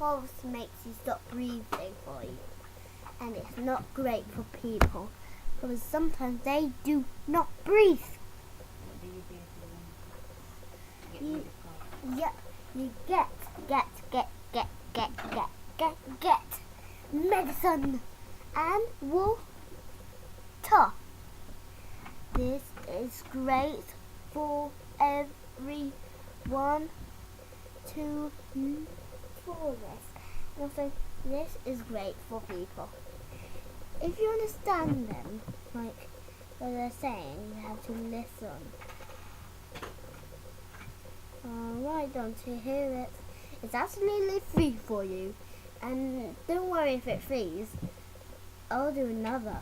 pulse makes you stop breathing for you. And it's not great for people because sometimes they do not breathe. What do you do if you want to get You get medicine and water. This is great for everyone to for this. And also, this is great for people. If you understand them, like what they're saying, you have to listen. Why don't you hear it? It's absolutely free for you. And don't worry if it freezes. I'll do another.